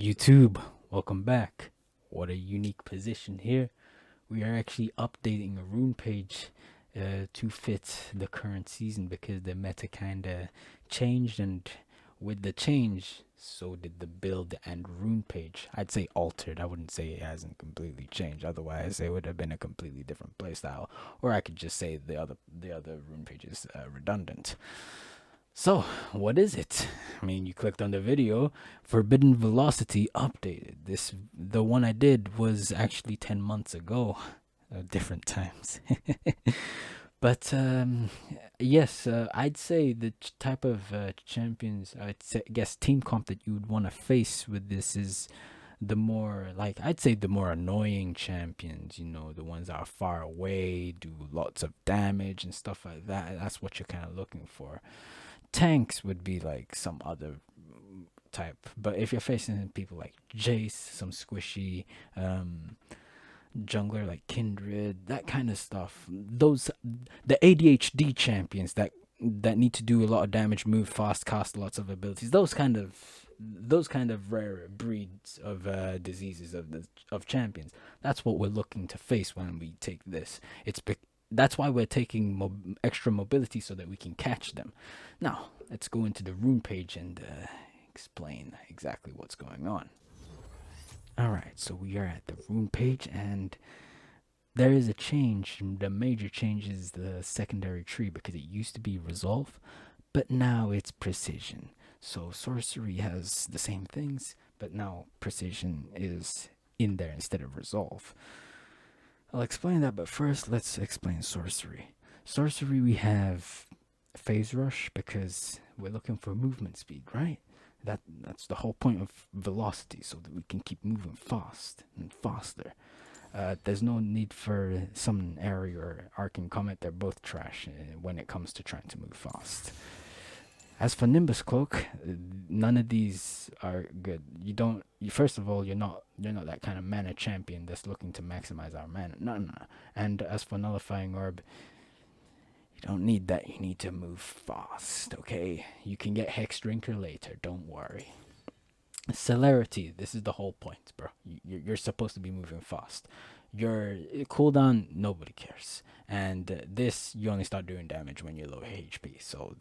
YouTube, welcome back. What a unique position here. We are actually updating a rune page to fit the current season because the meta kind of changed, and with the change, so did the build and rune page. I'd say altered. I wouldn't say it hasn't completely changed. Otherwise, it would have been a completely different playstyle. Or I could just say the other rune page is redundant. So, what is it? I mean, you clicked on the video. Forbidden Velocity updated. The one I did was actually 10 months ago, different times. But yes, I'd say the type of champions, guess team comp that you would want to face with this is the more, like, I'd say the more annoying champions, the ones that are far away, do lots of damage and stuff like that. That's what you're kind of looking for. Tanks would be like some other type, but if you're facing people like Jace, some squishy jungler like Kindred, that kind of stuff, the ADHD champions that need to do a lot of damage, move fast, cast lots of abilities, those kind of rare breeds of diseases of champions. That's what we're looking to face when we take this. That's why we're taking extra mobility so that we can catch them. Now, let's go into the rune page and explain exactly what's going on. Alright, so we are at the rune page, and there is a change. The major change is the secondary tree because it used to be resolve, but now it's precision. So sorcery has the same things, but now precision is in there instead of resolve. I'll explain that, but first let's explain sorcery. Sorcery, we have phase rush because we're looking for movement speed, right? That's the whole point of velocity, so that we can keep moving fast and faster. There's no need for Summon Area or Arcane Comet. They're both trash when it comes to trying to move fast. As for Nimbus Cloak, none of these are good. You don't. First of all, you're not that kind of mana champion that's looking to maximize our mana. No, no, no. And as for Nullifying Orb, you don't need that. You need to move fast. Okay, you can get Hex Drinker later. Don't worry. Celerity. This is the whole point, bro. You're supposed to be moving fast. Your cooldown, nobody cares. And this, you only start doing damage when you're low HP. So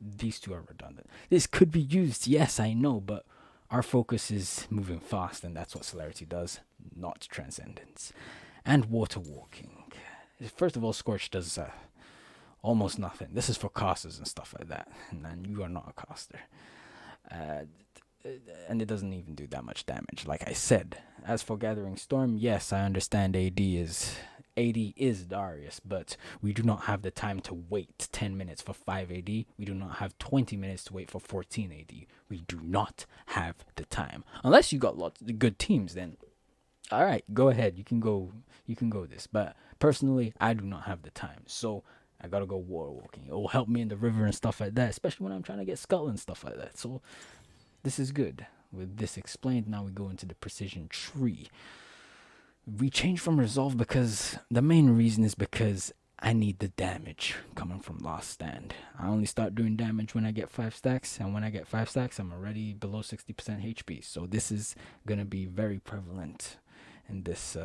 these two are redundant. This could be used, yes, I know, but our focus is moving fast, and that's what Celerity does, not Transcendence. And Water Walking. First of all, Scorch does almost nothing. This is for casters and stuff like that, and then you are not a caster. Uh, and it doesn't even do that much damage, like I said. As for Gathering Storm, yes, I understand AD is Darius, but we do not have the time to wait 10 minutes for 5 AD. We do not have 20 minutes to wait for 14 AD. We do not have the time. Unless you got lots of good teams, then all right, go ahead. You can go this. But personally, I do not have the time. So I gotta go water walking. It will help me in the river and stuff like that, especially when I'm trying to get skull and stuff like that. So this is good. With this explained, now we go into the precision tree. We change from resolve because the main reason is because I need the damage coming from Last Stand. I only start doing damage when I get 5 stacks, and when I get 5 stacks, I'm already below 60% HP. So this is gonna be very prevalent in this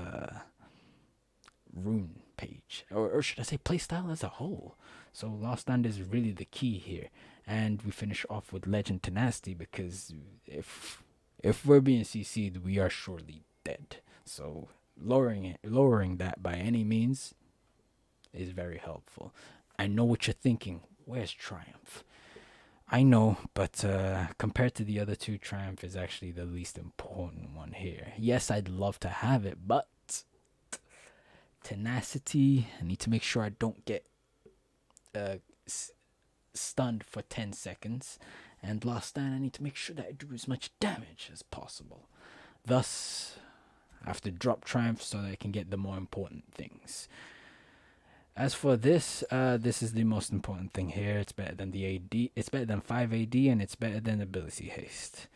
rune page, or should I say playstyle as a whole. So Last Stand is really the key here, and we finish off with Legend Tenacity because if we're being CC'd, we are surely dead. So lowering that by any means is very helpful. I know what you're thinking. Where's Triumph? I know, but compared to the other two, Triumph is actually the least important one here. Yes, I'd love to have it, but Tenacity, I need to make sure I don't get uh, stunned for 10 seconds. And Last Stand, I need to make sure that I do as much damage as possible. Thus, I have to drop Triumph so that I can get the more important things. As for this is the most important thing here. It's better than the AD. It's better than 5 AD, and it's better than Ability Haste.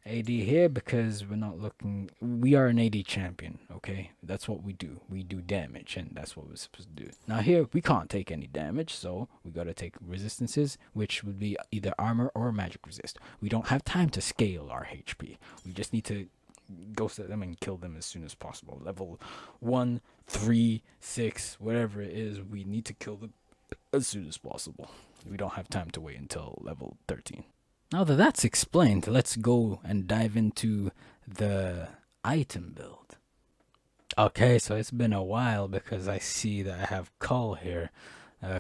AD here because we're not looking. We are an AD champion, okay? That's what we do. We do damage, and that's what we're supposed to do. Now, here, we can't take any damage, so we gotta take resistances, which would be either armor or magic resist. We don't have time to scale our HP. We just need to ghost at them and kill them as soon as possible. Level 1, 3, 6, whatever it is, we need to kill them as soon as possible. We don't have time to wait until level 13. Now that that's explained, let's go and dive into the item build. Okay, so it's been a while because I see that I have Cull here.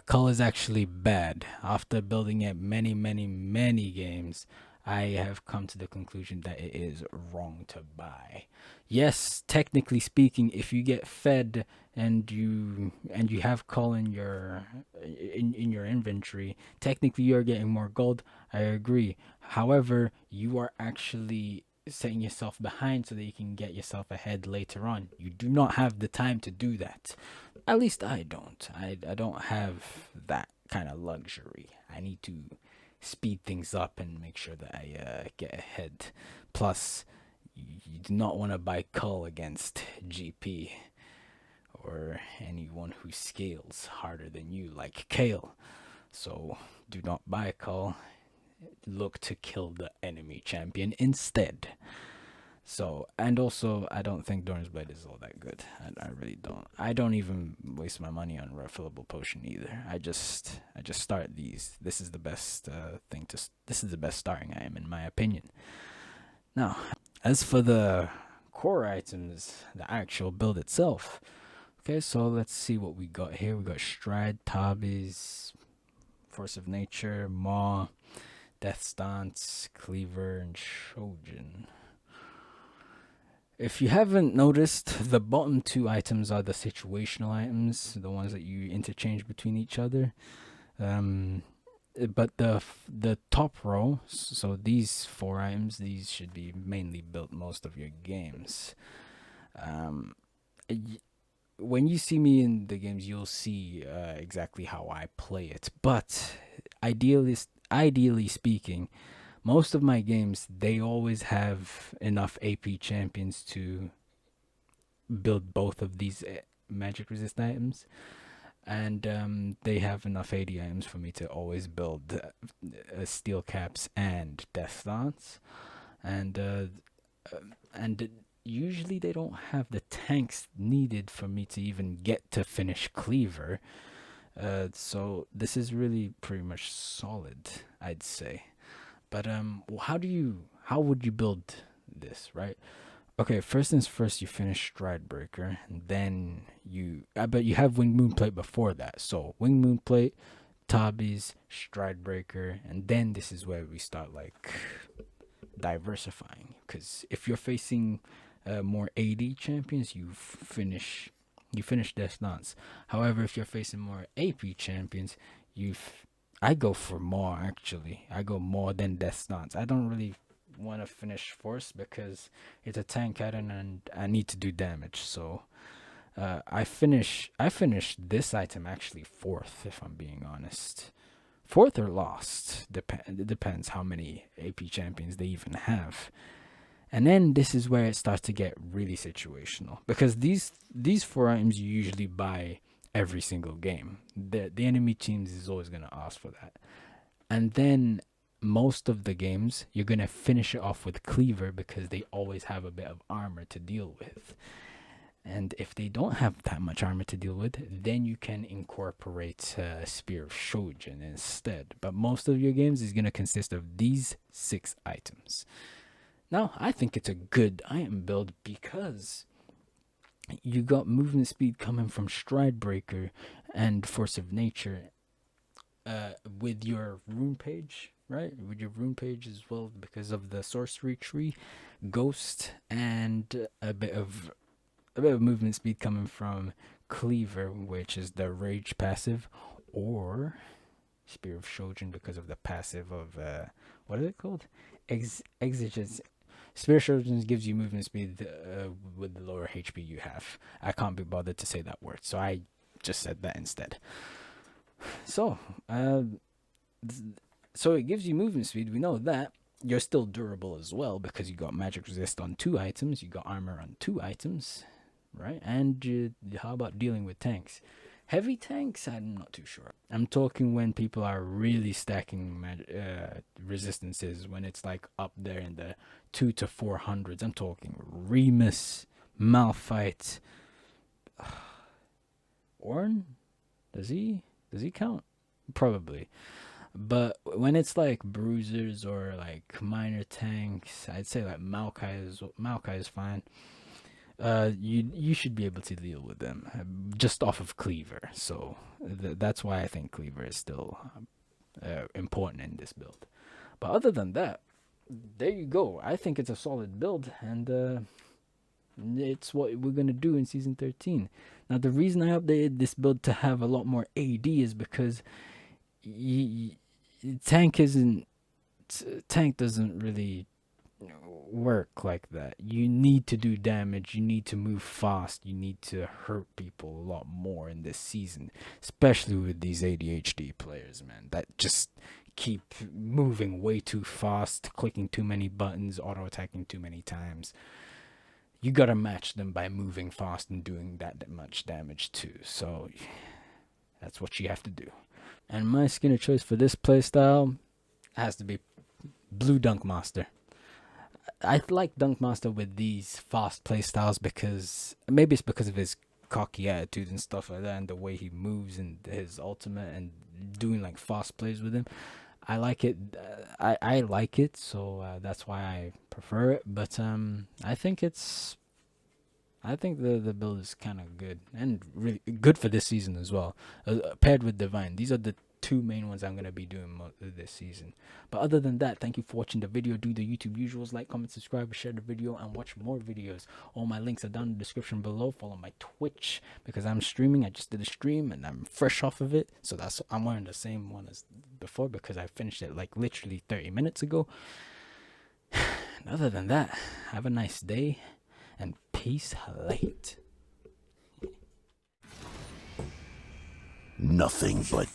Cull is actually bad. After building it many games, I have come to the conclusion that it is wrong to buy. Yes, technically speaking, if you get fed and you have Cull in your inventory, technically you're getting more gold. I agree. However, you are actually setting yourself behind so that you can get yourself ahead later on. You do not have the time to do that. At least I don't. I don't have that kind of luxury. I need to speed things up and make sure that I get ahead. Plus, you do not want to buy Cull against GP or anyone who scales harder than you, like Kale. So do not buy Cull. Look to kill the enemy champion instead. So, and also, I don't think Doran's Blade is all that good. I really don't. I don't even waste my money on refillable potion either. I just start these. This is the best This is the best starting item in my opinion. Now, as for the core items, the actual build itself. Okay, so let's see what we got here. We got Stride, Tabis, Force of Nature, Maw, Death Stance, Cleaver, and Shojin. If you haven't noticed, the bottom two items are the situational items, the ones that you interchange between each other. But the top row, so these four items, these should be mainly built most of your games. When you see me in the games, you'll see exactly how I play it. But ideally speaking, most of my games, they always have enough AP champions to build both of these magic resist items, and they have enough AD items for me to always build steel caps and death stance, and usually they don't have the tanks needed for me to even get to finish Cleaver. So this is really pretty much solid, I'd say. But how would you build this, right? Okay, first things first, you finish Stridebreaker, and then but you have Winged Moonplate before that. So Winged Moonplate, Tabis, Stridebreaker, and then this is where we start like diversifying. Because if you're facing more AD champions, you finish Death Dance. However, if you're facing more AP champions, I go for more actually. I go more than Death Dance. I don't really want to finish Force because it's a tank item and I need to do damage. So I finished this item actually fourth, if I'm being honest. Fourth or lost. It depends how many AP champions they even have. And then this is where it starts to get really situational, because these four items you usually buy every single game. The enemy teams is always gonna ask for that. And then most of the games you're gonna finish it off with Cleaver because they always have a bit of armor to deal with. And if they don't have that much armor to deal with, then you can incorporate Spear of Shojin instead. But most of your games is going to consist of these 6 items. Now, I think it's a good item build because you got movement speed coming from Stridebreaker and Force of Nature with your rune page, right? With your rune page as well because of the sorcery tree, Ghost, and a bit of movement speed coming from Cleaver, which is the Rage passive, or Spear of Shojin because of the passive of what is it called? Exigence. Spear of Shojin gives you movement speed with the lower HP you have. I can't be bothered to say that word, so I just said that instead. So, so it gives you movement speed. We know that. you're still durable as well because you got magic resist on 2 items, you got armor on 2 items, right? And how about dealing with tanks? Heavy tanks, I'm not too sure. I'm talking when people are really stacking resistances, when it's like up there in the 2 to 400s. I'm talking Remus, Malphite, Orn. Does he count? Probably. But when it's like bruisers or like minor tanks, I'd say like Maokai is fine. You should be able to deal with them just off of Cleaver. So that's why I think Cleaver is still important in this build. But other than that, there you go. I think it's a solid build, and it's what we're gonna do in season 13. Now, the reason I updated this build to have a lot more AD is because tank isn't tank doesn't really work like that. You need to do damage, you need to move fast, you need to hurt people a lot more in this season, especially with these ADHD players, man, that just keep moving way too fast, clicking too many buttons, auto attacking too many times. You gotta match them by moving fast and doing that much damage too. So that's what you have to do. And my skin of choice for this playstyle has to be Blue Dunk Master. I like Dunk Master with these fast playstyles because maybe it's because of his cocky attitude and stuff like that, and the way he moves and his ultimate and doing like fast plays with him. I like it. I like it, so that's why I prefer it. But I think the build is kind of good and really good for this season as well. Paired with Divine, these are the two main ones I'm gonna be doing this season. But other than that, thank you for watching the video. Do the YouTube usuals: like, comment, subscribe, share the video, and watch more videos. All my links are down in the description below. Follow my Twitch because I'm streaming. I just did a stream and I'm fresh off of it, so I'm wearing the same one as before because I finished it like literally 30 minutes ago. And other than that, have a nice day and peace late. Nothing but